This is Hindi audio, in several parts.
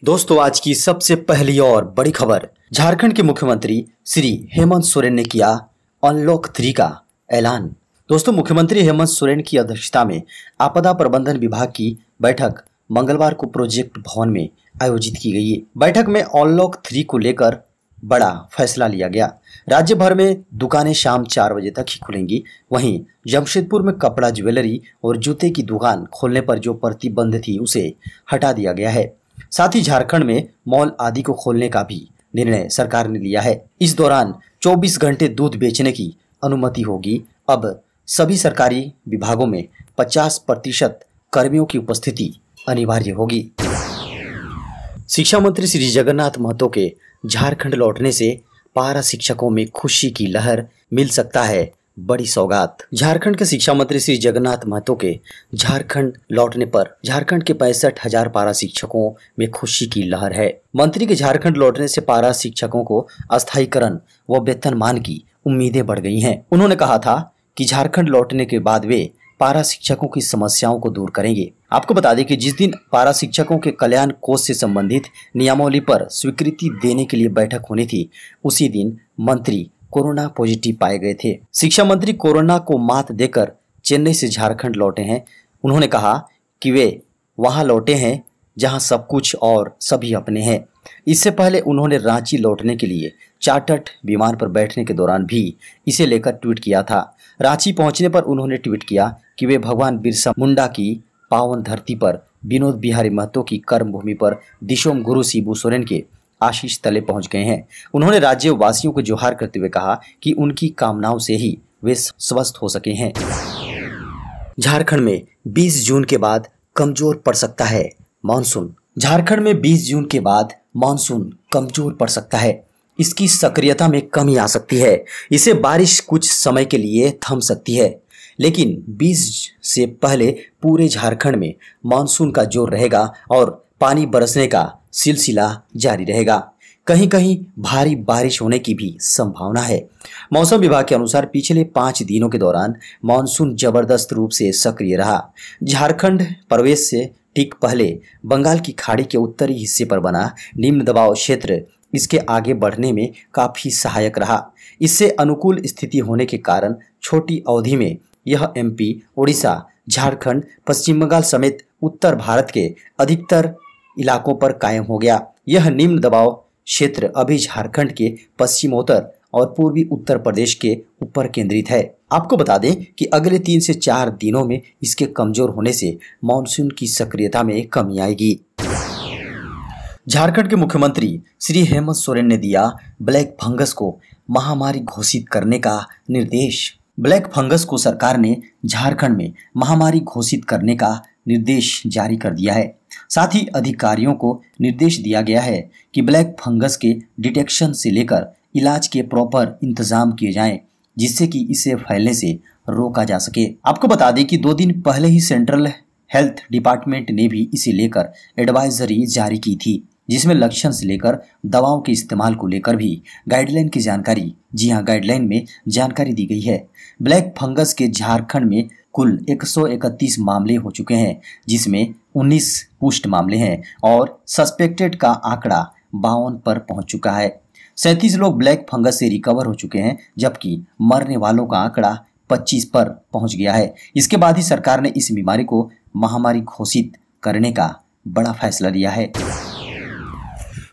दोस्तों, आज की सबसे पहली और बड़ी खबर। झारखंड के मुख्यमंत्री श्री हेमंत सोरेन ने किया अनलॉक 3 का ऐलान। दोस्तों, मुख्यमंत्री हेमंत सोरेन की अध्यक्षता में आपदा प्रबंधन विभाग की बैठक मंगलवार को प्रोजेक्ट भवन में आयोजित की गई है। बैठक में अनलॉक 3 को लेकर बड़ा फैसला लिया गया। राज्य भर में दुकानें शाम 4 बजे तक ही खुलेंगी। वहीं जमशेदपुर में कपड़ा, ज्वेलरी और जूते की दुकान खोलने पर जो प्रतिबंध थी उसे हटा दिया गया है। साथ ही झारखंड में मॉल आदि को खोलने का भी निर्णय सरकार ने लिया है। इस दौरान 24 घंटे दूध बेचने की अनुमति होगी। अब सभी सरकारी विभागों में 50% कर्मियों की उपस्थिति अनिवार्य होगी। शिक्षा मंत्री श्री जगन्नाथ महतो के झारखंड लौटने से पारा शिक्षकों में खुशी की लहर मिल सकता है बड़ी सौगात। झारखंड के शिक्षा मंत्री श्री जगन्नाथ महतो के झारखंड लौटने पर झारखंड के 65,000 पारा शिक्षकों में खुशी की लहर है। मंत्री के झारखंड लौटने से पारा शिक्षकों को अस्थायीकरण व वेतनमान की उम्मीदें बढ़ गई हैं। उन्होंने कहा था कि झारखंड लौटने के बाद वे पारा शिक्षकों की समस्याओं को दूर करेंगे। आपको बता दें कि जिस दिन पारा शिक्षकों के कल्याण कोष से संबंधित नियमावली पर स्वीकृति देने के लिए बैठक होनी थी, उसी दिन मंत्री कोरोना पॉजिटिव पाए गए थे। शिक्षा मंत्री कोरोना को मात देकर चेन्नई से झारखंड लौटे हैं। उन्होंने कहा कि वे वहां लौटे हैं जहां सब कुछ और सभी अपने हैं। इससे पहले उन्होंने रांची लौटने के लिए चार्टर्ड विमान पर बैठने के दौरान भी इसे लेकर ट्वीट किया था। रांची पहुंचने पर उन्होंने ट्वीट किया कि वे भगवान बिरसा मुंडा की पावन धरती पर विनोद बिहारी महतो की कर्म भूमि पर दिशोम गुरु शिबू सोरेन के आशीष तले पहुंच गए हैं। उन्होंने राज्यवासियों को जोहार करते हुए कहा कि उनकी कामनाओं से ही वे स्वस्थ हो सके हैं। झारखंड में 20 जून के बाद कमजोर पड़ सकता है मानसून। झारखंड में 20 जून के बाद मानसून कमजोर पड़ सकता है। इसकी सक्रियता में कमी आ सकती है। इसे बारिश कुछ समय के लिए थम सकती है, लेकिन 20 से पहले पूरे झारखंड में मानसून का जोर रहेगा और पानी बरसने का सिलसिला जारी रहेगा। कहीं कहीं भारी बारिश होने की भी संभावना है। मौसम विभाग के अनुसार पिछले 5 दिनों के दौरान मानसून जबरदस्त रूप से सक्रिय रहा। झारखंड प्रवेश से ठीक पहले बंगाल की खाड़ी के उत्तरी हिस्से पर बना निम्न दबाव क्षेत्र इसके आगे बढ़ने में काफी सहायक रहा। इससे अनुकूल स्थिति होने के कारण छोटी अवधि में यह एमपी, उड़ीसा, झारखंड, पश्चिम बंगाल समेत उत्तर भारत के अधिकतर इलाकों पर कायम हो गया। यह निम्न दबाव क्षेत्र अभी झारखंड के पश्चिमोत्तर और पूर्वी उत्तर प्रदेश के ऊपर केंद्रित है। आपको बता दें कि अगले 3 से 4 दिनों में इसके कमजोर होने से मानसून की सक्रियता में कमी आएगी। झारखंड के मुख्यमंत्री श्री हेमंत सोरेन ने दिया ब्लैक फंगस को महामारी घोषित करने का निर्देश। ब्लैक फंगस को सरकार ने झारखंड में महामारी घोषित करने का निर्देश जारी कर दिया है। साथ ही अधिकारियों को निर्देश दिया गया है कि ब्लैक फंगस के डिटेक्शन से लेकर इलाज के प्रॉपर इंतजाम किए जाएं, जिससे कि इसे फैलने से रोका जा सके। आपको बता दें कि 2 दिन पहले ही सेंट्रल हेल्थ डिपार्टमेंट ने भी इसे लेकर एडवाइजरी जारी की थी, जिसमें लक्षण से लेकर दवाओं के इस्तेमाल को लेकर भी गाइडलाइन की जानकारी गाइडलाइन में जानकारी दी गई है। ब्लैक फंगस के झारखंड में कुल 131 मामले हो चुके हैं, जिसमें 19 पुष्ट मामले हैं और सस्पेक्टेड का आंकड़ा 52 पर पहुंच चुका है। 37 लोग ब्लैक फंगस से रिकवर हो चुके हैं, जबकि मरने वालों का आंकड़ा 25 पर पहुंच गया है। इसके बाद ही सरकार ने इस बीमारी को महामारी घोषित करने का बड़ा फैसला लिया है।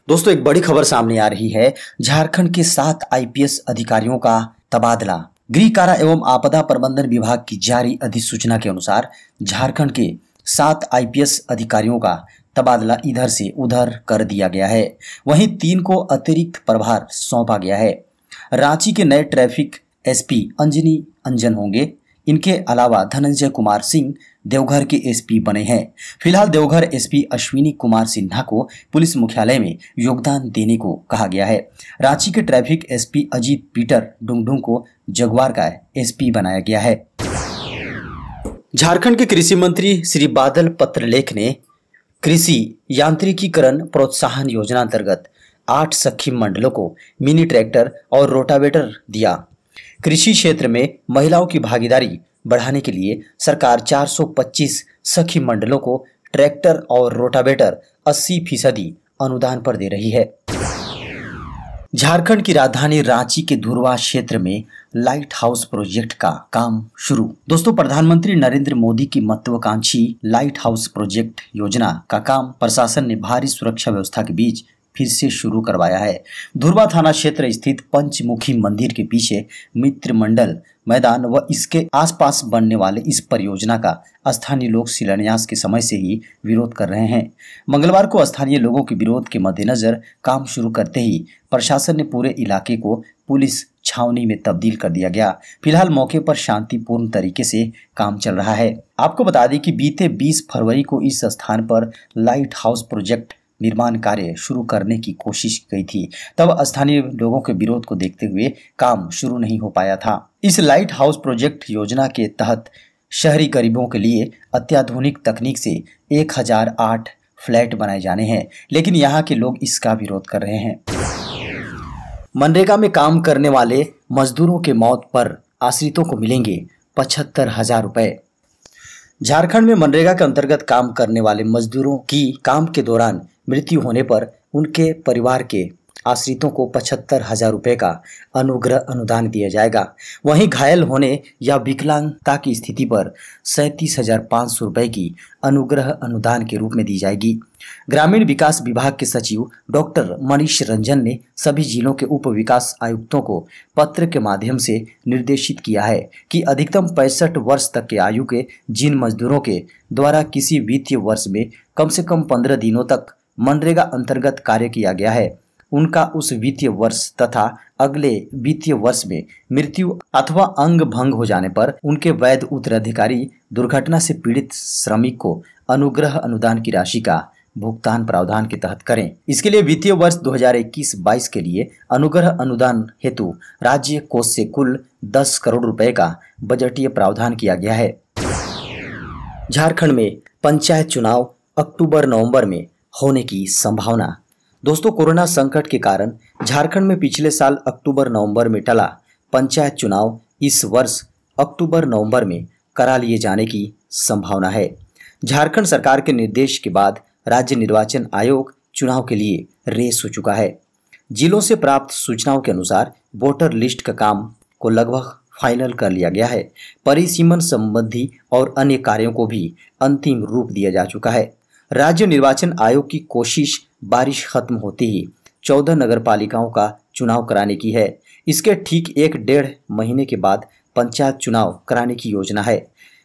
दोस्तों, एक बड़ी खबर सामने आ रही है। झारखंड के 7 आईपीएस अधिकारियों का तबादला। गृह कारा एवं आपदा प्रबंधन विभाग की जारी अधिसूचना के अनुसार झारखंड के 7 आईपीएस अधिकारियों का तबादला इधर से उधर कर दिया गया है। वहीं 3 को अतिरिक्त प्रभार सौंपा गया है। रांची के नए ट्रैफिक एसपी अंजनी अंजन होंगे। इनके अलावा धनंजय कुमार सिंह देवघर के एसपी बने हैं। फिलहाल देवघर एसपी अश्विनी कुमार सिन्हा को पुलिस मुख्यालय में योगदान देने को कहा गया है। रांची के traffic SP Ajit Peter Dungdung को जगवार का एसपी बनाया गया है। झारखंड के कृषि मंत्री श्री बादल पत्रलेख ने कृषि यांत्रिकीकरण प्रोत्साहन योजना अंतर्गत 8 सखी मंडलों को मिनी ट्रैक्टर और रोटावेटर दिया। कृषि क्षेत्र में महिलाओं की भागीदारी बढ़ाने के लिए सरकार 425 सखी मंडलों को ट्रैक्टर और रोटावेटर 80% अनुदान पर दे रही है। झारखंड की राजधानी रांची के धुरवा क्षेत्र में लाइट हाउस प्रोजेक्ट का काम शुरू। दोस्तों, प्रधानमंत्री नरेंद्र मोदी की महत्वाकांक्षी लाइट हाउस प्रोजेक्ट योजना का काम प्रशासन ने भारी सुरक्षा व्यवस्था के बीच फिर से शुरू करवाया है। धुरवा थाना क्षेत्र स्थित पंचमुखी मंदिर के पीछे मित्र मंडल मैदान व इसके आसपास बनने वाले इस परियोजना का स्थानीय लोग शिलान्यास के समय से ही विरोध कर रहे हैं। मंगलवार को स्थानीय लोगों के विरोध के मद्देनजर काम शुरू करते ही प्रशासन ने पूरे इलाके को पुलिस छावनी में तब्दील कर दिया गया। फिलहाल मौके पर शांतिपूर्ण तरीके से काम चल रहा है। आपको बता दें कि बीते 20 फरवरी को इस स्थान पर लाइट हाउस प्रोजेक्ट निर्माण कार्य शुरू करने की कोशिश की गई थी। तब स्थानीय लोगों के विरोध को देखते हुए काम शुरू नहीं हो पाया था। इस लाइट हाउस प्रोजेक्ट योजना के तहत शहरी गरीबों के लिए अत्याधुनिक तकनीक से 1008 फ्लैट बनाए जाने हैं, लेकिन यहाँ के लोग इसका विरोध कर रहे हैं। मनरेगा में काम करने वाले मजदूरों के मौत पर आश्रितों को मिलेंगे 75,000 रुपए। झारखंड में मनरेगा के अंतर्गत काम करने वाले मजदूरों की काम के दौरान मृत्यु होने पर उनके परिवार के आश्रितों को 75,000 रुपए का अनुग्रह अनुदान दिया जाएगा। वहीं घायल होने या विकलांगता की स्थिति पर 37,500 रुपए की अनुग्रह अनुदान के रूप में दी जाएगी। ग्रामीण विकास विभाग के सचिव डॉक्टर मनीष रंजन ने सभी जिलों के उप विकास आयुक्तों को पत्र के माध्यम से निर्देशित किया है कि अधिकतम 65 वर्ष तक के आयु के जिन मजदूरों के द्वारा किसी वित्तीय वर्ष में कम से कम 15 दिनों तक मनरेगा अंतर्गत कार्य किया गया है, उनका उस वित्तीय वर्ष तथा अगले वित्तीय वर्ष में मृत्यु अथवा अंग भंग हो जाने पर उनके वैध उत्तराधिकारी दुर्घटना से पीड़ित श्रमिक को अनुग्रह अनुदान की राशि का भुगतान प्रावधान के तहत करें। इसके लिए वित्तीय वर्ष 2021-22 के लिए अनुग्रह अनुदान हेतु राज्य कोष से कुल 10 करोड़ रुपए का बजटीय प्रावधान किया गया है। झारखंड में पंचायत चुनाव अक्टूबर-नवंबर में होने की संभावना। दोस्तों, कोरोना संकट के कारण झारखंड में पिछले साल अक्टूबर-नवंबर में टला पंचायत चुनाव इस वर्ष अक्टूबर-नवंबर में करा लिए जाने की संभावना है। झारखंड सरकार के निर्देश के बाद राज्य निर्वाचन आयोग चुनाव के लिए रेस हो चुका है। जिलों से प्राप्त सूचनाओं के अनुसार वोटर लिस्ट का काम को लगभग फाइनल कर लिया गया है। परिसीमन संबंधी और अन्य कार्यों को भी अंतिम रूप दिया जा चुका है। राज्य निर्वाचन आयोग की कोशिश बारिश खत्म होते ही 14 नगर पालिकाओं का चुनाव कराने की है। इसके ठीक 1-1.5 महीने के बाद पंचायत चुनाव कराने की योजना है।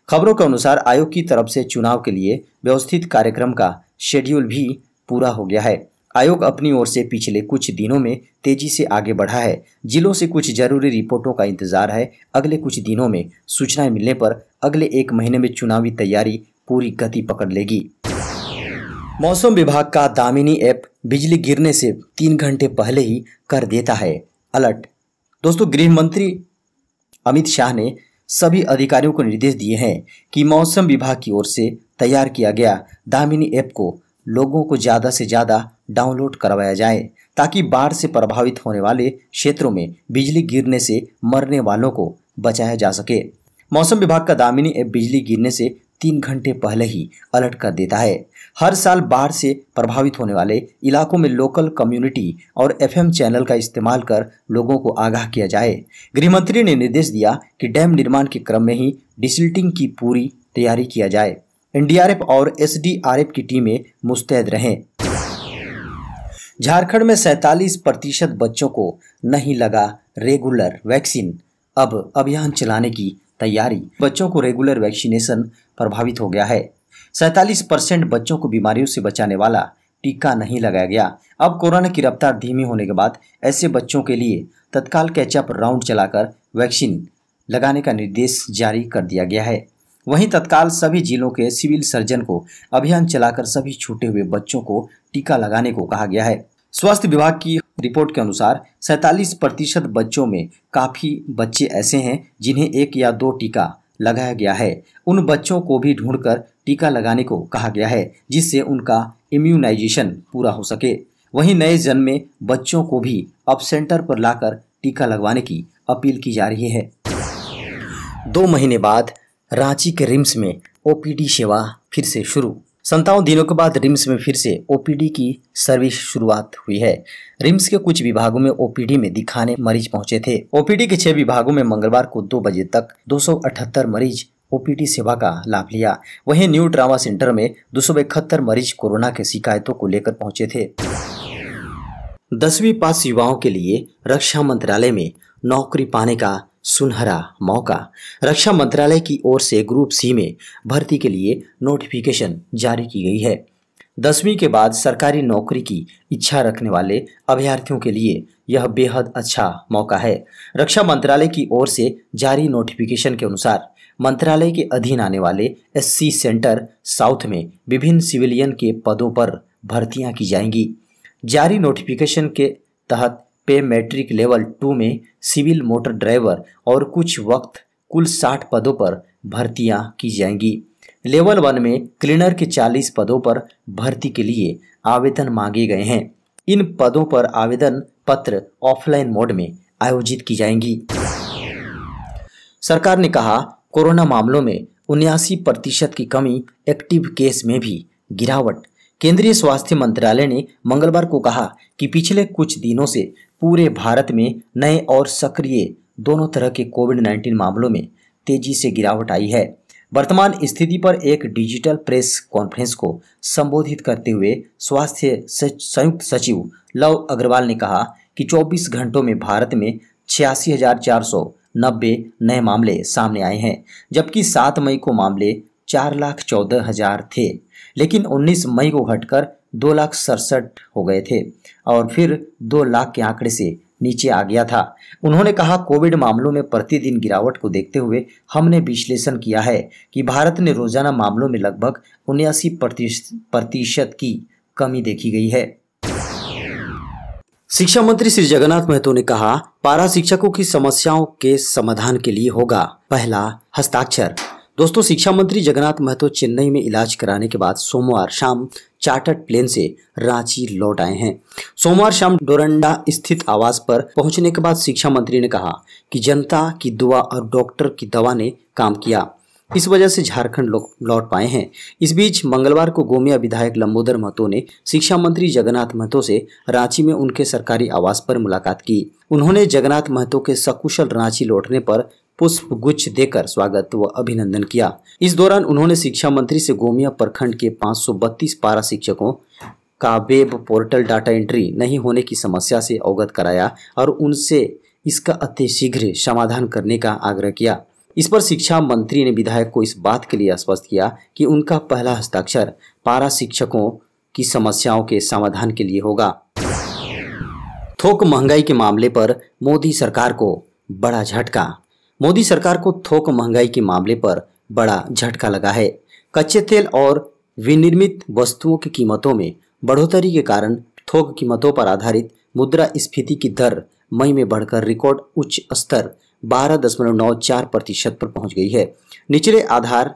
खबरों के अनुसार आयोग की तरफ से चुनाव के लिए व्यवस्थित कार्यक्रम का शेड्यूल भी पूरा हो गया है। आयोग अपनी ओर से पिछले कुछ दिनों में तेजी से आगे बढ़ा है। जिलों से कुछ जरूरी रिपोर्टों का इंतजार है। अगले कुछ दिनों में सूचनाएं मिलने पर अगले 1 महीने में चुनावी तैयारी पूरी गति पकड़ लेगी। मौसम विभाग का दामिनी ऐप बिजली गिरने से 3 घंटे पहले ही कर देता है अलर्ट। दोस्तों, गृह मंत्री अमित शाह ने सभी अधिकारियों को निर्देश दिए हैं कि मौसम विभाग की ओर से तैयार किया गया दामिनी ऐप को लोगों को ज़्यादा से ज़्यादा डाउनलोड करवाया जाए, ताकि बाढ़ से प्रभावित होने वाले क्षेत्रों में बिजली गिरने से मरने वालों को बचाया जा सके। मौसम विभाग का दामिनी ऐप बिजली गिरने से 3 घंटे पहले ही अलर्ट कर देता है। हर साल बाढ़ से प्रभावित होने वाले इलाकों में लोकल कम्युनिटी और FM चैनल का इस्तेमाल कर लोगों को आगाह किया जाए। गृह मंत्री ने निर्देश दिया कि डैम निर्माण के क्रम में ही डिसिल्टिंग की पूरी तैयारी किया जाए। NDRF और SDRF की टीमें मुस्तैद रहें। झारखंड में 47% बच्चों को नहीं लगा रेगुलर वैक्सीन, अब अभियान चलाने की तैयारी। बच्चों को रेगुलर वैक्सीनेशन प्रभावित हो गया है। 47% बच्चों को बीमारियों से बचाने वाला टीका नहीं लगाया गया। अब कोरोना की रफ्तार धीमी होने के बाद ऐसे बच्चों के लिए तत्काल कैचअप राउंड चलाकर वैक्सीन लगाने का निर्देश जारी कर दिया गया है। वहीं तत्काल सभी जिलों के सिविल सर्जन को अभियान चलाकर सभी छूटे हुए बच्चों को टीका लगाने को कहा गया है। स्वास्थ्य विभाग की रिपोर्ट के अनुसार 47% बच्चों में काफ़ी बच्चे ऐसे हैं जिन्हें 1 या 2 टीका लगाया गया है। उन बच्चों को भी ढूंढकर टीका लगाने को कहा गया है, जिससे उनका इम्यूनाइजेशन पूरा हो सके। वहीं नए जन्मे बच्चों को भी अब सेंटर पर लाकर टीका लगवाने की अपील की जा रही है। 2 महीने बाद रांची के रिम्स में OPD सेवा फिर से शुरू। 57 दिनों के बाद रिम्स में फिर से ओपीडी की सर्विस शुरुआत हुई है। रिम्स के कुछ विभागों में ओपीडी में दिखाने मरीज पहुंचे थे। ओपीडी के 6 विभागों में मंगलवार को 2 बजे तक 278 मरीज ओपीडी सेवा का लाभ लिया। वहीं न्यू ट्रामा सेंटर में 271 मरीज कोरोना के शिकायतों को लेकर पहुंचे थे। 10वीं पास युवाओं के लिए रक्षा मंत्रालय में नौकरी पाने का सुनहरा मौका। रक्षा मंत्रालय की ओर से ग्रुप सी में भर्ती के लिए नोटिफिकेशन जारी की गई है। 10वीं के बाद सरकारी नौकरी की इच्छा रखने वाले अभ्यर्थियों के लिए यह बेहद अच्छा मौका है। रक्षा मंत्रालय की ओर से जारी नोटिफिकेशन के अनुसार मंत्रालय के अधीन आने वाले एससी सेंटर साउथ में विभिन्न सिविलियन के पदों पर भर्तियां की जाएंगी। जारी नोटिफिकेशन के तहत पे मैट्रिक लेवल 2 में सिविल मोटर ड्राइवर और कुछ वक्त कुल 60 पदों पर भर्तियां की जाएंगी। लेवल 1 में क्लीनर के 40 पदों पर भर्ती के लिए आवेदन मांगे गए हैं। इन पदों पर आवेदन पत्र ऑफलाइन मोड में आयोजित की जाएंगी। सरकार ने कहा, कोरोना मामलों में 79% की कमी, एक्टिव केस में भी गिरावट। केंद्रीय स्वास्थ्य मंत्रालय ने मंगलवार को कहा कि पिछले कुछ दिनों से पूरे भारत में नए और सक्रिय दोनों तरह के कोविड-19 मामलों में तेजी से गिरावट आई है। वर्तमान स्थिति पर एक डिजिटल प्रेस कॉन्फ्रेंस को संबोधित करते हुए स्वास्थ्य संयुक्त सचिव लव अग्रवाल ने कहा कि 24 घंटों में भारत में 86,490 नए मामले सामने आए हैं, जबकि 7 मई को मामले 4,14,000 थे, लेकिन 19 मई को घटकर 2,67,000 हो गए थे और फिर 2 लाख के आंकड़े से नीचे आ गया था। उन्होंने कहा, कोविड मामलों में प्रतिदिन गिरावट को देखते हुए हमने विश्लेषण किया है कि भारत में रोजाना मामलों में लगभग 79% की कमी देखी गई है। शिक्षा मंत्री श्री जगन्नाथ महतो ने कहा, पारा शिक्षकों की समस्याओं के समाधान के लिए होगा पहला हस्ताक्षर। दोस्तों, शिक्षा मंत्री जगन्नाथ महतो चेन्नई में इलाज कराने के बाद सोमवार शाम चार्टर्ड प्लेन से रांची लौट आए हैं। सोमवार शाम डोरंडा स्थित आवास पर पहुंचने के बाद शिक्षा मंत्री ने कहा कि जनता की दुआ और डॉक्टर की दवा ने काम किया, इस वजह से झारखंड लौट पाए हैं। इस बीच मंगलवार को गोमिया विधायक लंबोदर महतो ने शिक्षा मंत्री जगन्नाथ महतो से रांची में उनके सरकारी आवास पर मुलाकात की। उन्होंने जगन्नाथ महतो के सकुशल रांची लौटने पर पुष्प गुच्छ देकर स्वागत व अभिनंदन किया। इस दौरान उन्होंने शिक्षा मंत्री से गोमिया प्रखंड के 532 पारा शिक्षकों का वेब पोर्टल डाटा एंट्री नहीं होने की समस्या से अवगत कराया और उनसे इसका अतिशीघ्र समाधान करने का आग्रह किया। इस पर शिक्षा मंत्री ने विधायक को इस बात के लिए स्पष्ट किया कि उनका पहला हस्ताक्षर पारा शिक्षकों की समस्याओं के समाधान के लिए होगा। थोक महंगाई के मामले पर मोदी सरकार को बड़ा झटका। मोदी सरकार को थोक महंगाई के मामले पर बड़ा झटका लगा है। कच्चे तेल और विनिर्मित वस्तुओं की कीमतों में बढ़ोतरी के कारण थोक कीमतों पर आधारित मुद्रास्फीति की दर मई में बढ़कर रिकॉर्ड उच्च स्तर 12.94% पर पहुंच गई है। निचले आधार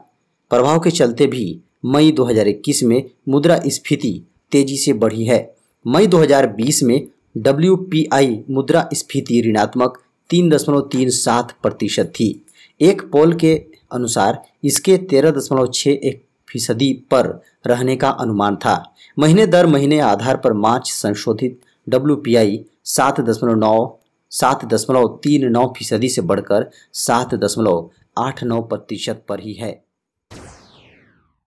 प्रभाव के चलते भी मई 2021 में मुद्रास्फीति तेजी से बढ़ी है। मई 2020 में WPI मुद्रास्फीति ऋणात्मक 3.37% थी। एक पोल के अनुसार इसके 13.61% पर रहने का अनुमान था। महीने दर महीने आधार पर मार्च संशोधित WPI 7.39% से बढ़कर 7.89% पर ही है।